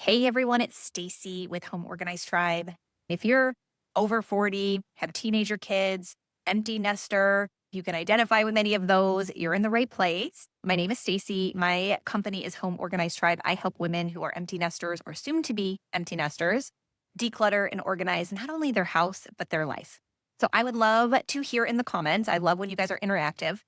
Hey everyone, it's Stacy with Home Organized Tribe. If you're over 40, have teenager kids, empty nester, you can identify with any of those, you're in the right place. My name is Stacy. My company is Home Organized Tribe. I help women who are empty nesters or soon to be empty nesters declutter and organize not only their house, but their life. So I would love to hear in the comments. I love when you guys are interactive.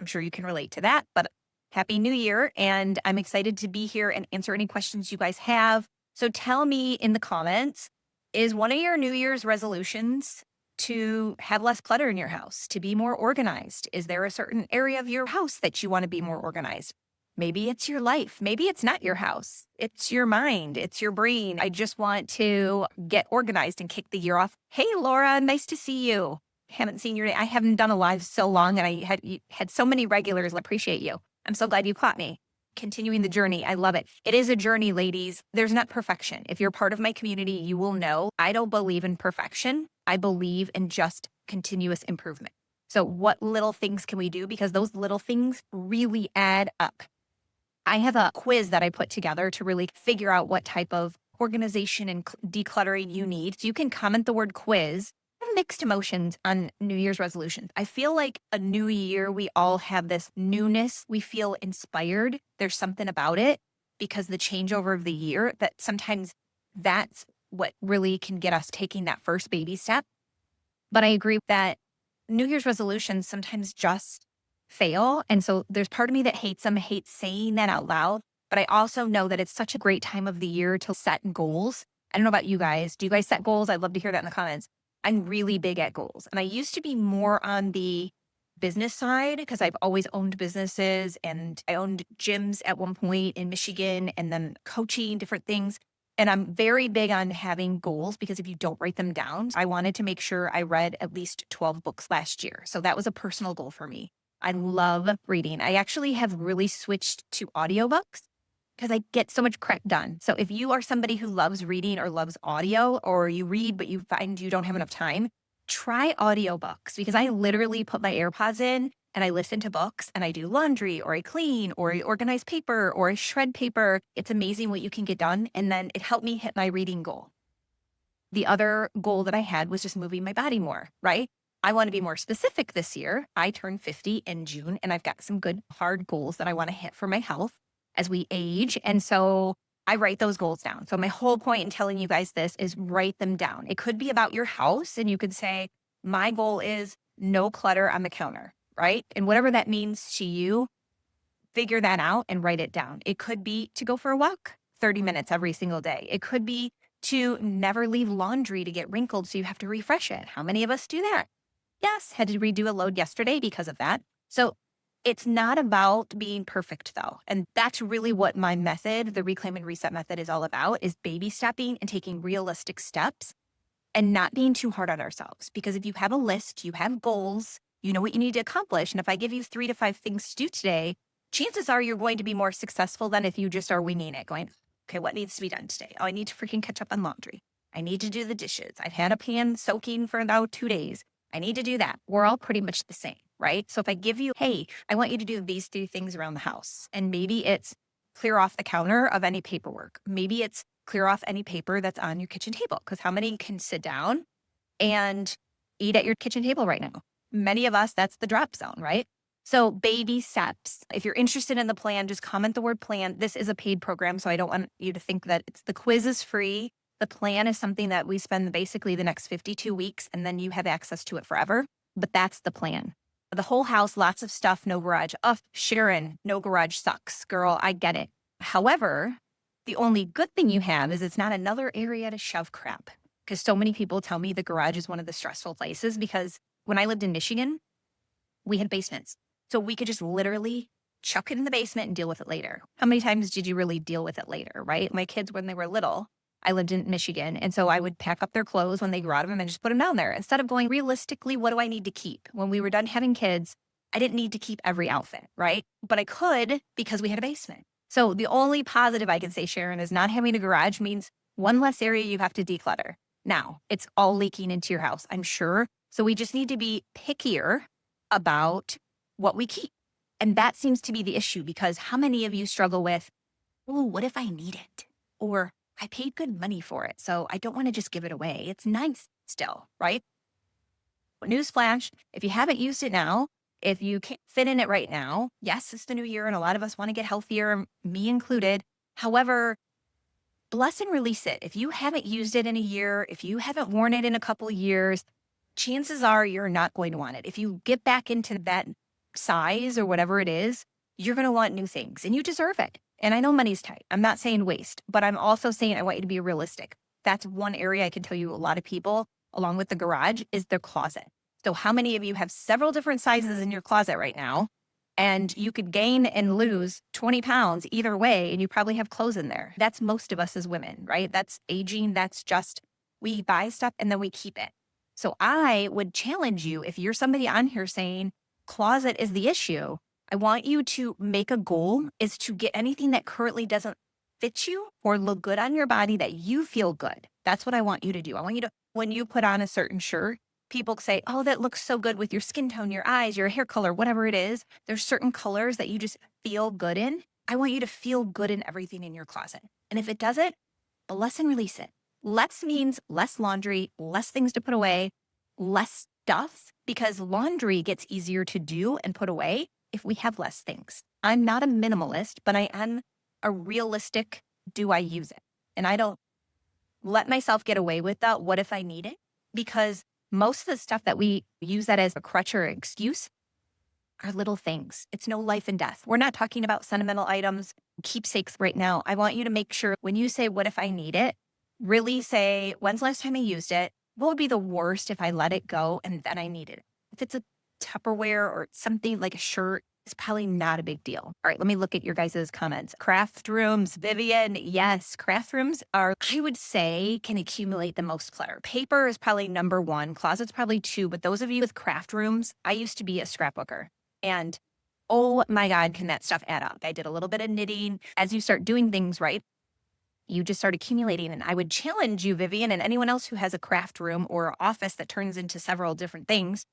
I'm sure you can relate to that, but Happy New Year. And I'm excited to be here and answer any questions you guys have. So tell me in the comments, is one of your New Year's resolutions to have less clutter in your house, to be more organized? Is there a certain area of your house that you want to be more organized? Maybe it's your life. Maybe it's not your house. It's your mind. It's your brain. I just want to get organized and kick the year off. Hey, Laura, nice to see you. Haven't seen your. I haven't done a live so long, and I had so many regulars. I appreciate you. I'm so glad you caught me. Continuing the journey. I love it. It is a journey, ladies. There's not perfection. If you're part of my community, you will know I don't believe in perfection. I believe in just continuous improvement. So what little things can we do? Because those little things really add up. I have a quiz that I put together to really figure out what type of organization and decluttering you need. So you can comment the word quiz. I have mixed emotions on New Year's resolutions. I feel like a new year, we all have this newness. We feel inspired. There's something about it because the changeover of the year that sometimes that's what really can get us taking that first baby step. But I agree that New Year's resolutions sometimes just fail. And so there's part of me that hates them, hates saying that out loud. But I also know that it's such a great time of the year to set goals. I don't know about you guys. Do you guys set goals? I'd love to hear that in the comments. I'm really big at goals. And I used to be more on the business side because I've always owned businesses and I owned gyms at one point in Michigan and then coaching different things. And I'm very big on having goals because if you don't write them down, I wanted to make sure I read at least 12 books last year. So that was a personal goal for me. I love reading. I actually have really switched to audiobooks because I get so much crap done. So if you are somebody who loves reading or loves audio, or you read but you find you don't have enough time, try audiobooks because I literally put my AirPods in and I listen to books and I do laundry or I clean or I organize paper or I shred paper. It's amazing what you can get done. And then it helped me hit my reading goal. The other goal that I had was just moving my body more, right? I want to be more specific this year. I turned 50 in June and I've got some good hard goals that I want to hit for my health as we age. And so I write those goals down. So my whole point in telling you guys this is write them down. It could be about your house and you could say, my goal is no clutter on the counter, right? And whatever that means to you, figure that out and write it down. It could be to go for a walk 30 minutes every single day. It could be to never leave laundry to get wrinkled so you have to refresh it. How many of us do that? Yes, had to redo a load yesterday because of that. So it's not about being perfect though. And that's really what my method, the Reclaim and Reset method, is all about, is baby stepping and taking realistic steps and not being too hard on ourselves. Because if you have a list, you have goals, you know what you need to accomplish. And if I give you 3 to 5 things to do today, chances are you're going to be more successful than if you just are winging it, going, okay, what needs to be done today? Oh, I need to freaking catch up on laundry. I need to do the dishes. I've had a pan soaking for now 2 days. I need to do that. We're all pretty much the same, right? So if I give you, hey, I want you to do these 3 things around the house, and maybe it's clear off the counter of any paperwork. Maybe it's clear off any paper that's on your kitchen table, because how many can sit down and eat at your kitchen table right now? Many of us, that's the drop zone, right? So baby steps. If you're interested in the plan, just comment the word plan. This is a paid program, so I don't want you to think that the quiz is free. The plan is something that we spend basically the next 52 weeks, and then you have access to it forever. But that's the plan. The whole house, lots of stuff, no garage. Oh, Sharon, no garage sucks. Girl, I get it. However, the only good thing you have is it's not another area to shove crap. Because so many people tell me the garage is one of the stressful places, because when I lived in Michigan, we had basements. So we could just literally chuck it in the basement and deal with it later. How many times did you really deal with it later, right? My kids, when they were little, I lived in Michigan. And so I would pack up their clothes when they grew out of them and just put them down there. Instead of going, realistically, what do I need to keep? When we were done having kids, I didn't need to keep every outfit, right? But I could because we had a basement. So the only positive I can say, Sharon, is not having a garage means one less area you have to declutter. Now, it's all leaking into your house, I'm sure. So we just need to be pickier about what we keep. And that seems to be the issue, because how many of you struggle with, oh, what if I need it? Or I paid good money for it, so I don't want to just give it away. It's nice still, right? Newsflash, if you haven't used it now, if you can't fit in it right now, yes, it's the new year and a lot of us want to get healthier, me included. However, bless and release it. If you haven't used it in a year, if you haven't worn it in a couple of years, chances are you're not going to want it. If you get back into that size or whatever it is, you're going to want new things and you deserve it. And I know money's tight. I'm not saying waste, but I'm also saying I want you to be realistic. That's one area I can tell you a lot of people, along with the garage, is their closet. So how many of you have several different sizes in your closet right now? And you could gain and lose 20 pounds either way, and you probably have clothes in there. That's most of us as women, right? That's aging. That's just, we buy stuff and then we keep it. So I would challenge you, if you're somebody on here saying closet is the issue, I want you to make a goal is to get anything that currently doesn't fit you or look good on your body that you feel good. That's what I want you to do. I want you to, when you put on a certain shirt, people say, oh, that looks so good with your skin tone, your eyes, your hair color, whatever it is. There's certain colors that you just feel good in. I want you to feel good in everything in your closet. And if it doesn't, bless and release it. Less means less laundry, less things to put away, less stuff, because laundry gets easier to do and put away if we have less things. I'm not a minimalist, but I am a realistic, do I use it? And I don't let myself get away with that. What if I need it? Because most of the stuff that we use that as a crutch or excuse are little things. It's no life and death. We're not talking about sentimental items, keepsakes right now. I want you to make sure when you say, what if I need it? Really say, when's the last time I used it? What would be the worst if I let it go and then I needed it? If it's a Tupperware or something like a shirt, it's probably not a big deal. All right, let me look at your guys' comments. Craft rooms, Vivian, yes, craft rooms are, I would say, can accumulate the most clutter. Paper is probably number one, closet's probably two, but those of you with craft rooms, I used to be a scrapbooker. And oh my God, can that stuff add up? I did a little bit of knitting. As you start doing things right, you just start accumulating. And I would challenge you, Vivian, and anyone else who has a craft room or office that turns into several different things.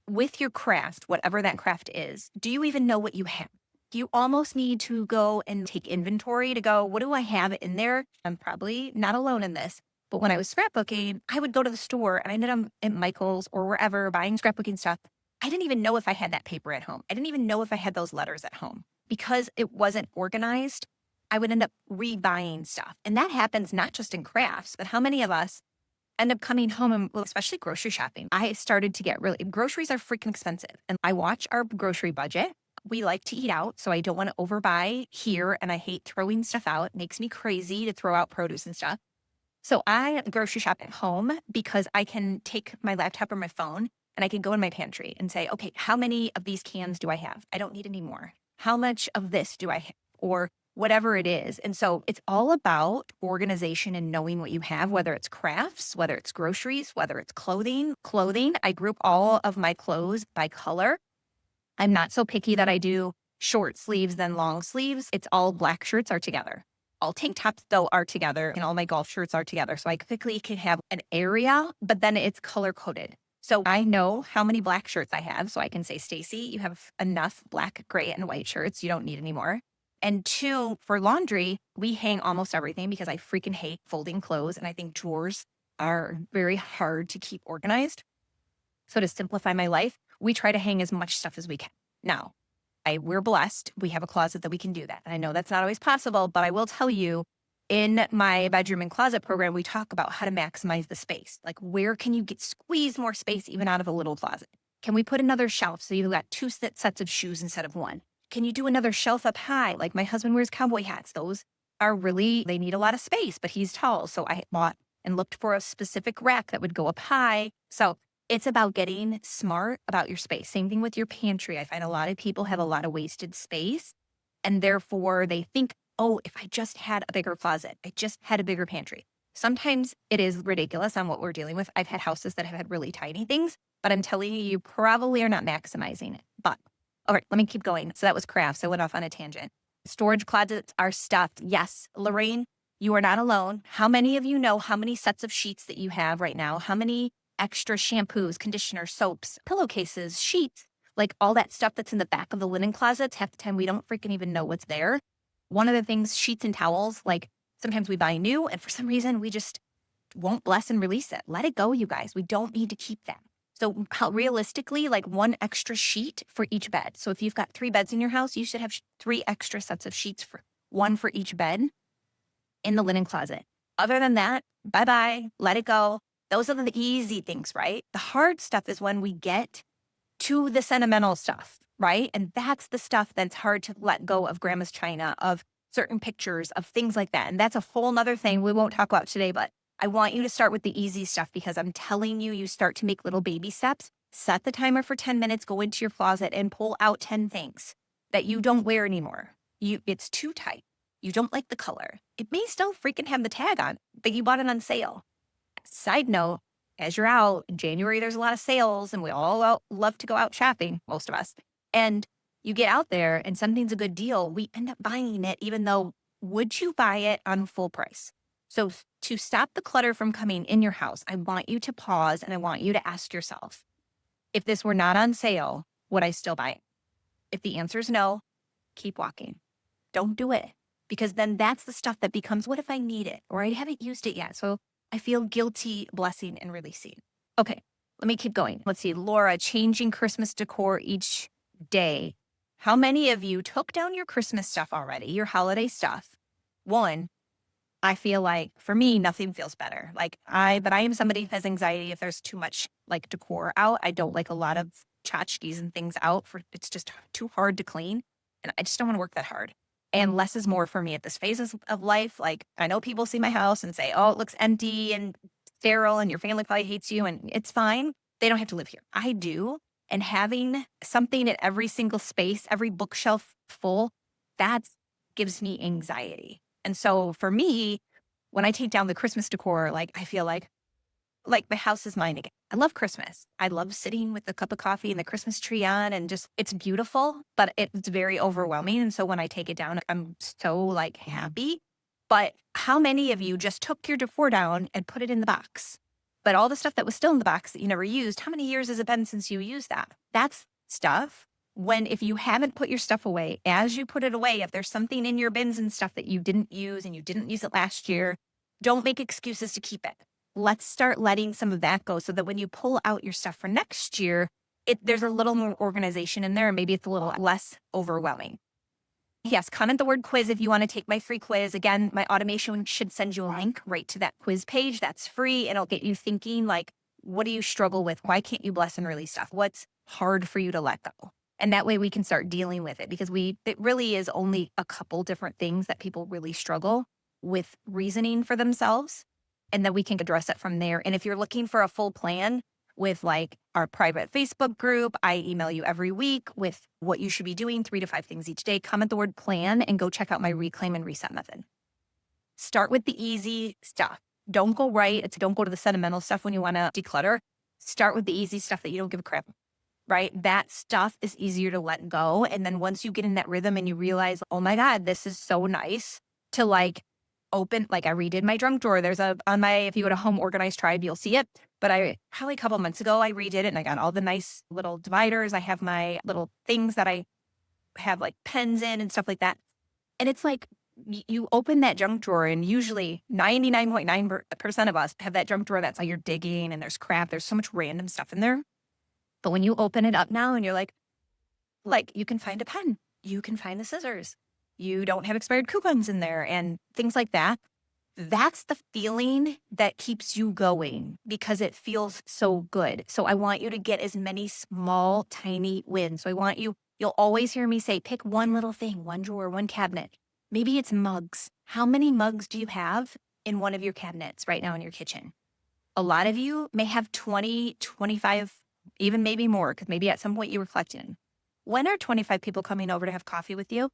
With your craft, whatever that craft is, do you even know what you have? You almost need to go and take inventory to go, what do I have in there? I'm probably not alone in this. But when I was scrapbooking, I would go to the store and I ended up at Michael's or wherever buying scrapbooking stuff. I didn't even know if I had that paper at home. I didn't even know if I had those letters at home because it wasn't organized. I would end up rebuying stuff. And that happens not just in crafts, but how many of us end up coming home and, well, especially grocery shopping. I started to get groceries are freaking expensive. And I watch our grocery budget. We like to eat out, so I don't want to overbuy here. And I hate throwing stuff out. It makes me crazy to throw out produce and stuff. So I grocery shop at home because I can take my laptop or my phone and I can go in my pantry and say, okay, how many of these cans do I have? I don't need any more. How much of this do I have? Or whatever it is. And so it's all about organization and knowing what you have, whether it's crafts, whether it's groceries, whether it's clothing. I group all of my clothes by color. I'm not so picky that I do short sleeves than long sleeves. It's all black shirts are together. All tank tops though are together and all my golf shirts are together. So I quickly can have an area, but then it's color coded. So I know how many black shirts I have. So I can say, Stacy, you have enough black, gray, and white shirts. You don't need any more. And two, for laundry, we hang almost everything because I freaking hate folding clothes. And I think drawers are very hard to keep organized. So to simplify my life, we try to hang as much stuff as we can. Now, we're blessed. We have a closet that we can do that. And I know that's not always possible, but I will tell you, in my bedroom and closet program, we talk about how to maximize the space. Like, where can you squeeze more space even out of a little closet? Can we put another shelf so you've got two sets of shoes instead of one? Can you do another shelf up high? Like my husband wears cowboy hats. Those are really, they need a lot of space, but he's tall. So I bought and looked for a specific rack that would go up high. So it's about getting smart about your space. Same thing with your pantry. I find a lot of people have a lot of wasted space and therefore they think, oh, if I just had a bigger closet, I just had a bigger pantry. Sometimes it is ridiculous on what we're dealing with. I've had houses that have had really tiny things, but I'm telling you, you probably are not maximizing it. But all right, let me keep going. So that was crafts. I went off on a tangent. Storage closets are stuffed. Yes, Lorraine, you are not alone. How many of you know how many sets of sheets that you have right now? How many extra shampoos, conditioners, soaps, pillowcases, sheets, like all that stuff that's in the back of the linen closets? Half the time we don't freaking even know what's there. One of the things, sheets and towels, like Sometimes we buy new, and for some reason, we just won't bless and release it. Let it go, you guys. We don't need to keep that. So how realistically, like one extra sheet for each bed. So if you've got 3 beds in your house, you should have 3 extra sets of sheets, for one for each bed in the linen closet. Other than that, bye-bye, let it go. Those are the easy things, right? The hard stuff is when we get to the sentimental stuff, right? And that's the stuff that's hard to let go of grandma's china, of certain pictures, of things like that. And that's a whole nother thing we won't talk about today, but I want you to start with the easy stuff because I'm telling you, you start to make little baby steps. Set the timer for 10 minutes, go into your closet and pull out 10 things that you don't wear anymore. It's too tight. You don't like the color. It may still freaking have the tag on, but you bought it on sale. Side note, as you're out, in January, there's a lot of sales and we all love to go out shopping, most of us. And you get out there and something's a good deal, we end up buying it even though, would you buy it on full price? So to stop the clutter from coming in your house, I want you to pause and I want you to ask yourself, if this were not on sale, would I still buy it? If the answer is no, keep walking. Don't do it. Because then that's the stuff that becomes, what if I need it? Or I haven't used it yet. So I feel guilty blessing and releasing. Okay, let me keep going. Let's see. Laura, changing Christmas decor each day. How many of you took down your Christmas stuff already, your holiday stuff? One, I feel like for me, nothing feels better. But I am somebody who has anxiety if there's too much like decor out. I don't like a lot of tchotchkes and things out it's just too hard to clean. And I just don't want to work that hard. And less is more for me at this phase of life. Like I know people see my house and say, oh, it looks empty and sterile and your family probably hates you and it's fine. They don't have to live here. I do. And having something at every single space, every bookshelf full, that gives me anxiety. And so for me, when I take down the Christmas decor, like I feel like the house is mine again. I love Christmas. I love sitting with a cup of coffee and the Christmas tree on and just, it's beautiful, but it's very overwhelming. And so when I take it down, I'm so like happy. But how many of you just took your decor down and put it in the box? But all the stuff that was still in the box that you never used, how many years has it been since you used that? That's stuff. If you haven't put your stuff away, as you put it away, if there's something in your bins and stuff that you didn't use and you didn't use it last year, don't make excuses to keep it. Let's start letting some of that go so that when you pull out your stuff for next year, there's a little more organization in there and maybe it's a little less overwhelming. Yes, comment the word quiz if you want to take my free quiz. Again, my automation should send you a link right to that quiz page. That's free and it'll get you thinking like, what do you struggle with? Why can't you bless and release stuff? What's hard for you to let go? And that way we can start dealing with it because it really is only a couple different things that people really struggle with reasoning for themselves. And then we can address it from there. And if you're looking for a full plan with like our private Facebook group, I email you every week with what you should be doing, 3 to 5 things each day. Comment the word plan and go check out my reclaim and reset method. Start with the easy stuff. Don't go don't go to the sentimental stuff when you want to declutter. Start with the easy stuff that you don't give a crap, right? That stuff is easier to let go. And then once you get in that rhythm and you realize, oh my God, this is so nice to like open, like I redid my junk drawer. If you go to Home Organized Tribe, you'll see it. But probably a couple months ago, I redid it and I got all the nice little dividers. I have my little things that I have like pens in and stuff like that. And it's like, you open that junk drawer and usually 99.9% of us have that junk drawer that's like you're digging and there's crap. There's so much random stuff in there. But when you open it up now and you're like you can find a pen, you can find the scissors, you don't have expired coupons in there and things like that. That's the feeling that keeps you going because it feels so good. So I want you to get as many small, tiny wins. So you'll always hear me say, pick one little thing, one drawer, one cabinet. Maybe it's mugs. How many mugs do you have in one of your cabinets right now in your kitchen? A lot of you may have 20, 25, even maybe more, because maybe at some point you were collecting. When are 25 people coming over to have coffee with you?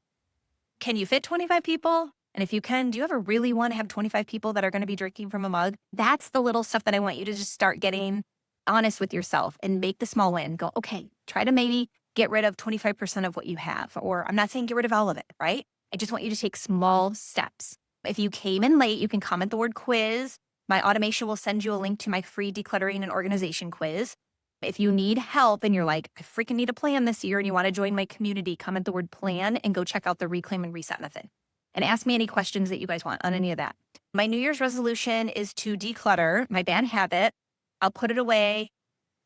Can you fit 25 people? And if you can, do you ever really want to have 25 people that are going to be drinking from a mug? That's the little stuff that I want you to just start getting honest with yourself and make the small win. Go, okay, try to maybe get rid of 25% of what you have. Or I'm not saying get rid of all of it, right? I just want you to take small steps. If you came in late, you can comment the word quiz. My automation will send you a link to my free decluttering and organization quiz. If you need help and you're like, I freaking need a plan this year and you want to join my community, comment the word plan and go check out the reclaim and reset method. and ask me any questions that you guys want on any of that. My New Year's resolution is to declutter my bad habit. I'll put it away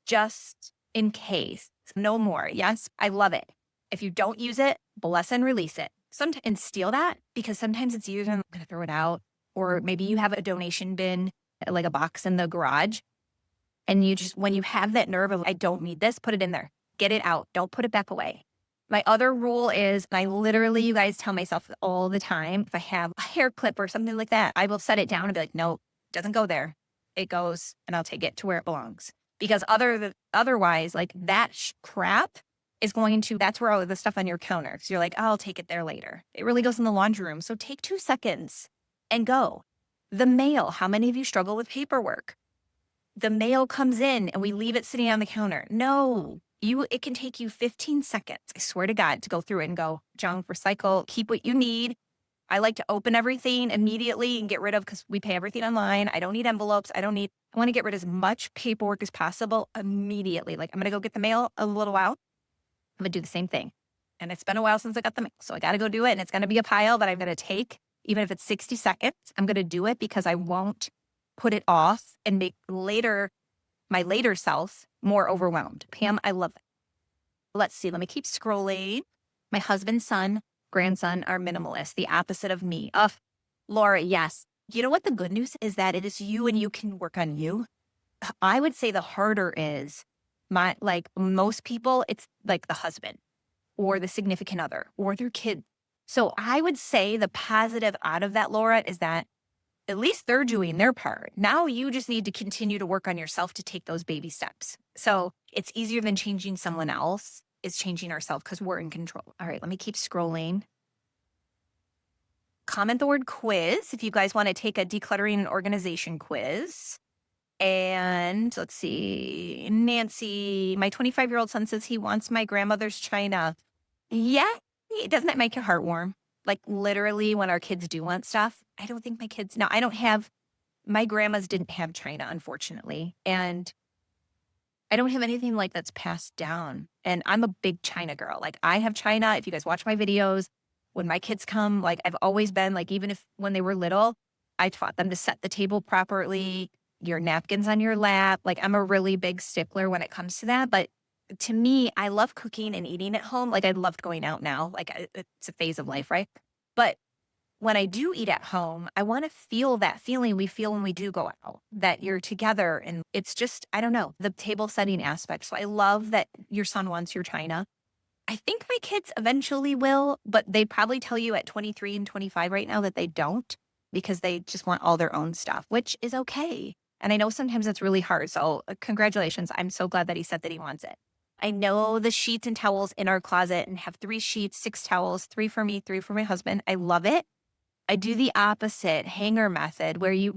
just in case. No more. Yes, I love it. If you don't use it, bless and release it. And steal that, because sometimes it's used and I'm going to throw it out. Or maybe you have a donation bin, like a box in the garage. And you just, when you have that nerve of, I don't need this, put it in there. Get it out. Don't put it back away. My other rule is, and I literally, you guys tell myself all the time, if I have a hair clip or something like that, I will set it down and be like, no, it doesn't go there. It goes, and I'll take it to where it belongs. Because otherwise, like that crap is going to, that's where all of the stuff on your counter. So you're like, oh, I'll take it there later. It really goes in the laundry room. So take 2 seconds and go. The mail. How many of you struggle with paperwork? The mail comes in and we leave it sitting on the counter. No, it can take you 15 seconds, I swear to God, to go through it and go, junk, recycle, keep what you need. I like to open everything immediately and get rid of, because we pay everything online. I don't need envelopes. I want to get rid of as much paperwork as possible immediately. Like, I'm going to go get the mail a little while. I'm going to do the same thmake. And it's been a while since I got the mail. So I got to go do it. And it's going to be a pile that I'm going to take, even if it's 60 seconds. I'm going to do it because I won't put it off and make my later self more overwhelmed. Pam, I love it. Let's see. Let me keep scrolling. My husband, son, grandson are minimalist, the opposite of me. Laura, yes. You know what the good news is? That it is you and you can work on you. I would say the harder is most people, it's like the husband or the significant other or their kid. So I would say the positive out of that, Laura, is that at least they're doing their part. Now you just need to continue to work on yourself to take those baby steps. So it's easier than changing someone else. It's changing ourselves because we're in control. All right, let me keep scrolling. Comment the word quiz if you guys want to take a decluttering and organization quiz. And let's see, Nancy, my 25-year-old son says he wants my grandmother's china. Yeah, doesn't that make your heart warm? Like literally when our kids do want stuff, I don't think my grandmas didn't have china, unfortunately. And I don't have anything like that's passed down. And I'm a big china girl. Like I have china. If you guys watch my videos, when my kids come, like I've always been like, even if when they were little, I taught them to set the table properly, your napkins on your lap. Like I'm a really big stickler when it comes to that. But to me, I love cooking and eating at home. Like I loved going out now. Like it's a phase of life, right? But when I do eat at home, I want to feel that feeling we feel when we do go out, that you're together. And it's just, I don't know, the table setting aspect. So I love that your son wants your china. I think my kids eventually will, but they probably tell you at 23 and 25 right now that they don't, because they just want all their own stuff, which is okay. And I know sometimes it's really hard. So congratulations. I'm so glad that he said that he wants it. I know the sheets and towels in our closet and have 3 sheets, 6 towels, 3 for me, 3 for my husband. I love it. I do the opposite hanger method where you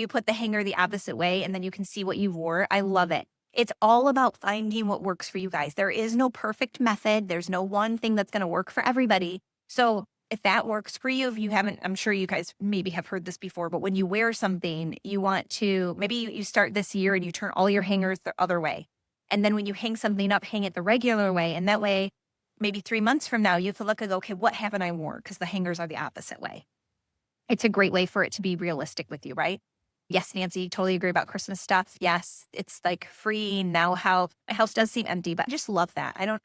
put the hanger the opposite way and then you can see what you wore. I love it. It's all about finding what works for you guys. There is no perfect method. There's no one thing that's going to work for everybody. So if that works for you, if you haven't, I'm sure you guys maybe have heard this before, but when you wear something, you want to, maybe you start this year and you turn all your hangers the other way. And then when you hang something up, hang it the regular way. And that way, maybe 3 months from now, you can look and go, okay, what haven't I worn? Because the hangers are the opposite way. It's a great way for it to be realistic with you, right? Yes, Nancy, totally agree about Christmas stuff. Yes, it's like freeing now. How my house does seem empty, but I just love that.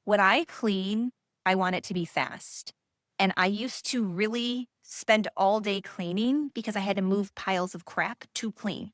When I clean, I want it to be fast. And I used to really spend all day cleaning because I had to move piles of crap to clean.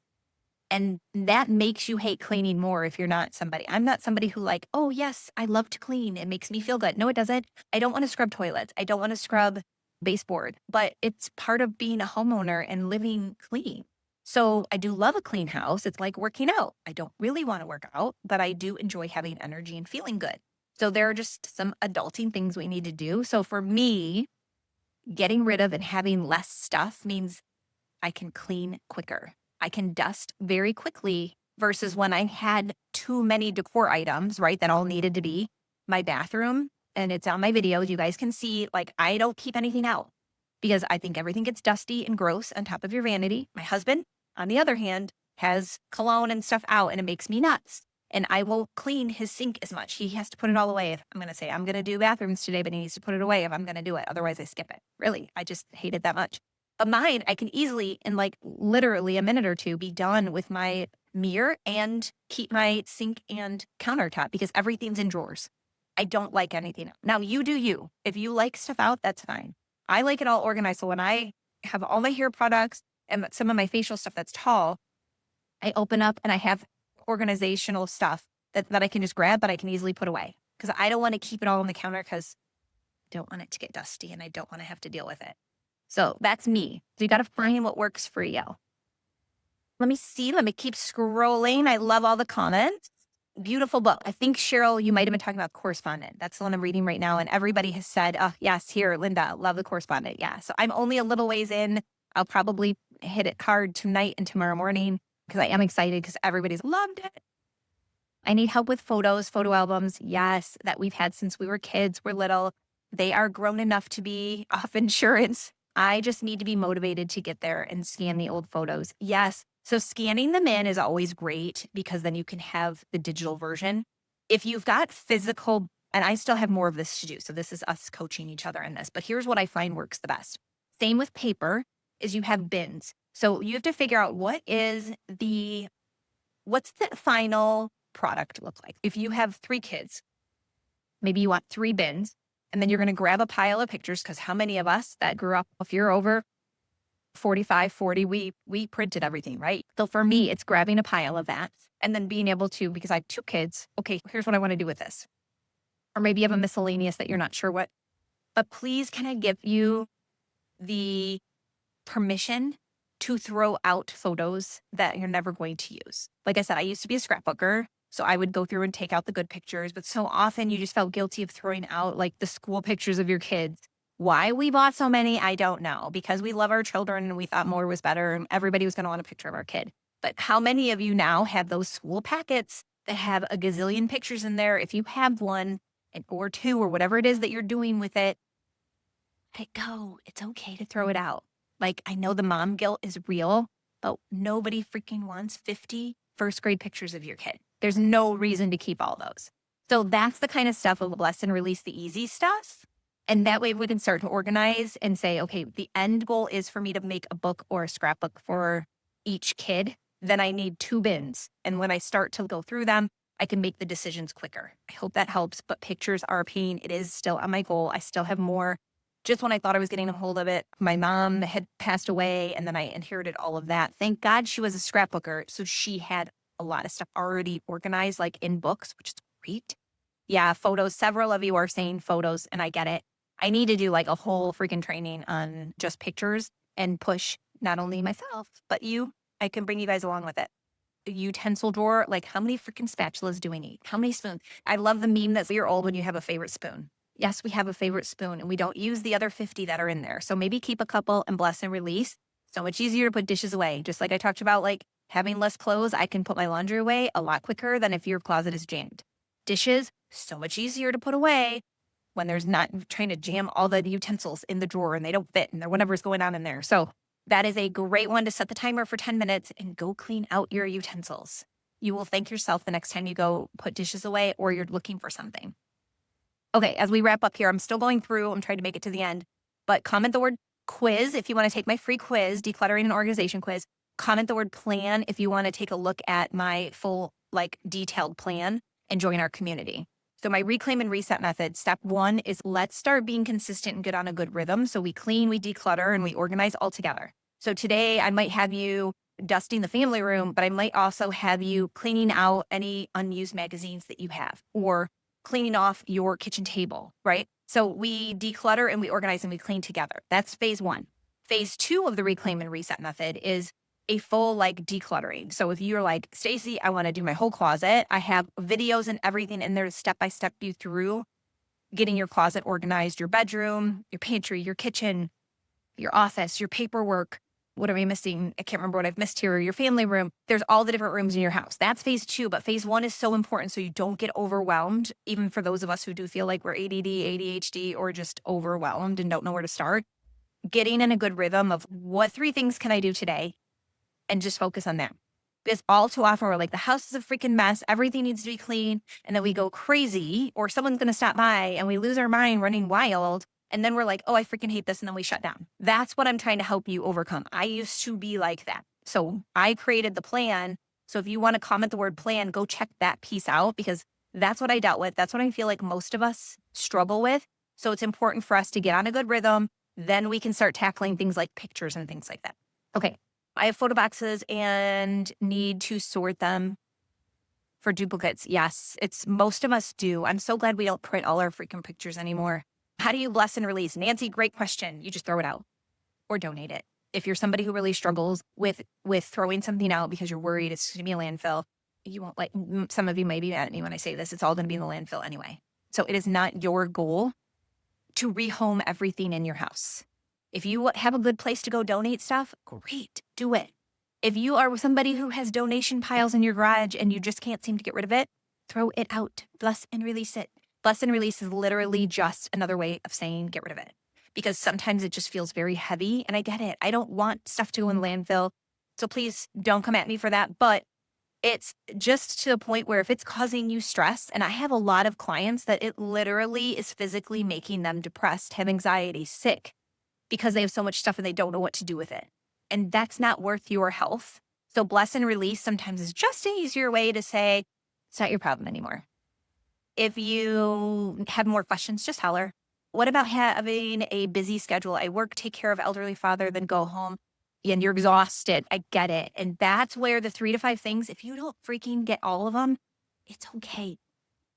And that makes you hate cleaning more if you're not somebody. I'm not somebody who like, oh yes, I love to clean. It makes me feel good. No, it doesn't. I don't want to scrub toilets. I don't want to scrub baseboard, but it's part of being a homeowner and living clean. So I do love a clean house. It's like working out. I don't really want to work out, but I do enjoy having energy and feeling good. So there are just some adulting things we need to do. So for me, getting rid of and having less stuff means I can clean quicker. I can dust very quickly versus when I had too many decor items, right? That all needed to be my bathroom. And it's on my videos. You guys can see, like, I don't keep anything out because I think everything gets dusty and gross on top of your vanity. My husband, on the other hand, has cologne and stuff out and it makes me nuts. and I will clean his sink as much. He has to put it all away. If I'm going to say, I'm going to do bathrooms today, but he needs to put it away if I'm going to do it. Otherwise, I skip it. Really, I just hate it that much. But mine, I can easily, in like literally a minute or two, be done with my mirror and keep my sink and countertop because everything's in drawers. I don't like anything else. Now, you do you. If you like stuff out, that's fine. I like it all organized. So when I have all my hair products and some of my facial stuff that's tall, I open up and I have organizational stuff that I can just grab, but I can easily put away because I don't want to keep it all on the counter because I don't want it to get dusty and I don't want to have to deal with it. So that's me. So you got to find what works for you. Let me see. Let me keep scrolling. I love all the comments. Beautiful book. I think, Cheryl, you might have been talking about Correspondent. That's the one I'm reading right now. And everybody has said, oh, yes, here, Linda, love the Correspondent. Yeah. So I'm only a little ways in. I'll probably hit it hard tonight and tomorrow morning because I am excited because everybody's loved it. I need help with photos, photo albums. Yes, that we've had since we were kids, we're little. They are grown enough to be off insurance. I just need to be motivated to get there and scan the old photos. Yes. So scanning them in is always great because then you can have the digital version. If you've got physical, and I still have more of this to do. So this is us coaching each other in this, but here's what I find works the best. Same with paper is you have bins. So you have to figure out what's the final product look like. If you have 3 kids, maybe you want 3 bins, and then you're going to grab a pile of pictures because how many of us that grew up, if you're over 45, 40, we printed everything, right? So for me, it's grabbing a pile of that and then being able to, because I have 2 kids, okay, here's what I want to do with this. Or maybe you have a miscellaneous that you're not sure what, but please can I give you the permission to throw out photos that you're never going to use. Like I said, I used to be a scrapbooker, so I would go through and take out the good pictures, but so often you just felt guilty of throwing out like the school pictures of your kids. Why we bought so many, I don't know, because we love our children and we thought more was better and everybody was going to want a picture of our kid. But how many of you now have those school packets that have a gazillion pictures in there? If you have one or 2 or whatever it is that you're doing with it, let it go. It's okay to throw it out. Like, I know the mom guilt is real, but nobody freaking wants 50 first grade pictures of your kid. There's no reason to keep all those. So that's the kind of stuff of bless and release the easy stuff. And that way we can start to organize and say, okay, the end goal is for me to make a book or a scrapbook for each kid. Then I need 2 bins. And when I start to go through them, I can make the decisions quicker. I hope that helps, but pictures are a pain. It is still on my goal. I still have more. Just when I thought I was getting a hold of it, my mom had passed away and then I inherited all of that. Thank God she was a scrapbooker. So she had a lot of stuff already organized, like in books, which is great. Yeah, photos. Several of you are saying photos, and I get it. I need to do like a whole freaking training on just pictures and push not only myself, but you. I can bring you guys along with it. A utensil drawer, like how many freaking spatulas do we need? How many spoons? I love the meme that you're old when you have a favorite spoon. Yes, we have a favorite spoon and we don't use the other 50 that are in there. So maybe keep a couple and bless and release. So much easier to put dishes away. Just like I talked about, like having less clothes, I can put my laundry away a lot quicker than if your closet is jammed. Dishes, so much easier to put away when there's not trying to jam all the utensils in the drawer and they don't fit and there whatever's going on in there. So that is a great one to set the timer for 10 minutes and go clean out your utensils. You will thank yourself the next time you go put dishes away or you're looking for something. Okay, as we wrap up here, I'm still going through. I'm trying to make it to the end, but comment the word quiz if you want to take my free quiz, decluttering and organization quiz. Comment the word plan if you want to take a look at my full, like detailed plan and join our community. So my reclaim and reset method, step 1 is let's start being consistent and get on a good rhythm. So we clean, we declutter, and we organize all together. So today I might have you dusting the family room, but I might also have you cleaning out any unused magazines that you have or cleaning off your kitchen table, right? So we declutter and we organize and we clean together. That's phase 1. Phase 2 of the reclaim and reset method is a full like decluttering. So if you're like, Stacy, I want to do my whole closet, I have videos and everything in there to step-by-step you through getting your closet organized, your bedroom, your pantry, your kitchen, your office, your paperwork. What am I missing? I can't remember what I've missed here. Your family room. There's all the different rooms in your house. That's phase 2, but phase 1 is so important so you don't get overwhelmed, even for those of us who do feel like we're ADD, ADHD, or just overwhelmed and don't know where to start. Getting in a good rhythm of what 3 things can I do today and just focus on them. Because all too often we're like, the house is a freaking mess. Everything needs to be clean. And then we go crazy or someone's going to stop by and we lose our mind running wild. And then we're like, oh, I freaking hate this. And then we shut down. That's what I'm trying to help you overcome. I used to be like that. So I created the plan. So if you want to comment the word plan, go check that piece out because that's what I dealt with. That's what I feel like most of us struggle with. So it's important for us to get on a good rhythm. Then we can start tackling things like pictures and things like that. Okay. I have photo boxes and need to sort them for duplicates. Yes, it's most of us do. I'm so glad we don't print all our freaking pictures anymore. How do you bless and release? Nancy, great question. You just throw it out or donate it. If you're somebody who really struggles with throwing something out because you're worried it's going to be a landfill, you won't like, some of you may be mad at me when I say this, it's all going to be in the landfill anyway. So it is not your goal to rehome everything in your house. If you have a good place to go donate stuff, great, do it. If you are somebody who has donation piles in your garage and you just can't seem to get rid of it, throw it out, bless and release it. Bless and release is literally just another way of saying get rid of it because sometimes it just feels very heavy and I get it. I don't want stuff to go in landfill. So please don't come at me for that. But it's just to the point where if it's causing you stress, and I have a lot of clients that it literally is physically making them depressed, have anxiety, sick, because they have so much stuff and they don't know what to do with it. And that's not worth your health. So bless and release sometimes is just an easier way to say, it's not your problem anymore. If you have more questions, just holler. What about having a busy schedule? I work, take care of elderly father, then go home and you're exhausted. I get it. And that's where the 3 to 5 things, if you don't freaking get all of them, it's okay.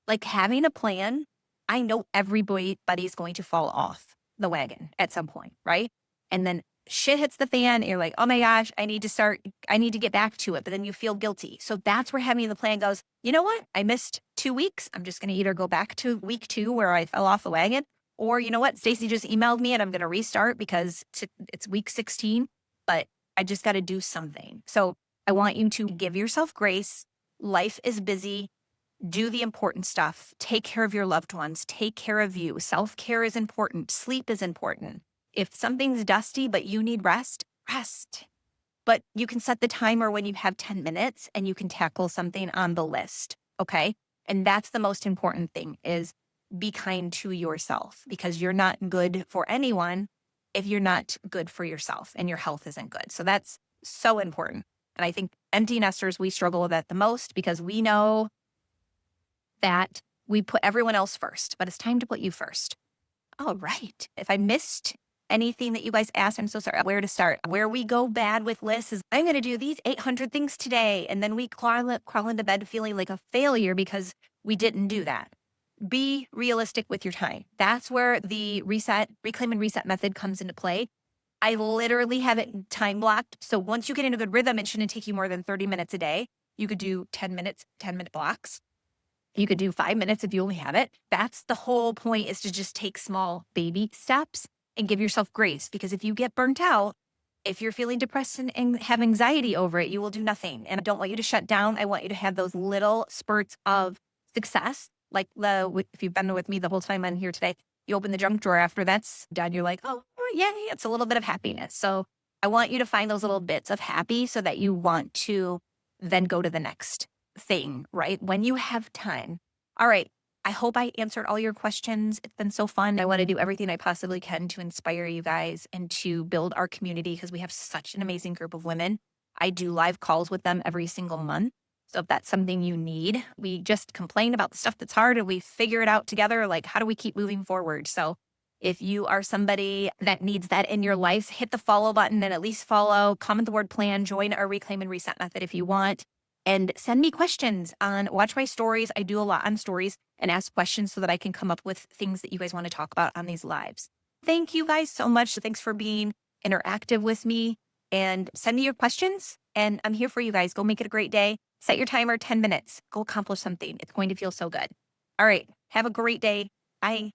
Like having a plan, I know everybody's going to fall off the wagon at some point, right? And then shit hits the fan and you're like, oh my gosh, I need to get back to it. But then you feel guilty. So that's where having the plan goes, you know what? I missed 2 weeks. I'm just going to either go back to week 2 where I fell off the wagon, or you know what? Stacy just emailed me and I'm going to restart because it's week 16, but I just got to do something. So I want you to give yourself grace. Life is busy. Do the important stuff. Take care of your loved ones. Take care of you. Self-care is important. Sleep is important. If something's dusty, but you need rest, rest. But you can set the timer when you have 10 minutes and you can tackle something on the list. Okay. And that's the most important thing is be kind to yourself because you're not good for anyone if you're not good for yourself and your health isn't good. So that's so important. And I think empty nesters, we struggle with that the most because we know that we put everyone else first, but it's time to put you first. All right. If I missed anything that you guys asked, I'm so sorry. Where to start? Where we go bad with lists is I'm going to do these 800 things today. And then we crawl into bed feeling like a failure because we didn't do that. Be realistic with your time. That's where the reclaim and reset method comes into play. I literally have it time blocked. So once you get in a good rhythm, it shouldn't take you more than 30 minutes a day. You could do 10-minute blocks. You could do 5 minutes if you only have it. That's the whole point, is to just take small baby steps and give yourself grace. Because if you get burnt out, if you're feeling depressed and have anxiety over it, you will do nothing. And I don't want you to shut down. I want you to have those little spurts of success. Like if you've been with me the whole time on here today, you open the junk drawer after that's done. You're like, oh, yeah, it's a little bit of happiness. So I want you to find those little bits of happy so that you want to then go to the next thing, right? When you have time. All right. I hope I answered all your questions. It's been so fun. I want to do everything I possibly can to inspire you guys and to build our community because we have such an amazing group of women. I do live calls with them every single month. So if that's something you need, we just complain about the stuff that's hard and we figure it out together. Like, how do we keep moving forward? So if you are somebody that needs that in your life, hit the follow button and at least follow, comment the word plan, join our reclaim and reset method if you want. And send me questions watch my stories. I do a lot on stories and ask questions so that I can come up with things that you guys want to talk about on these lives. Thank you guys so much. Thanks for being interactive with me and send me your questions. And I'm here for you guys. Go make it a great day. Set your timer 10 minutes. Go accomplish something. It's going to feel so good. All right. Have a great day. Bye.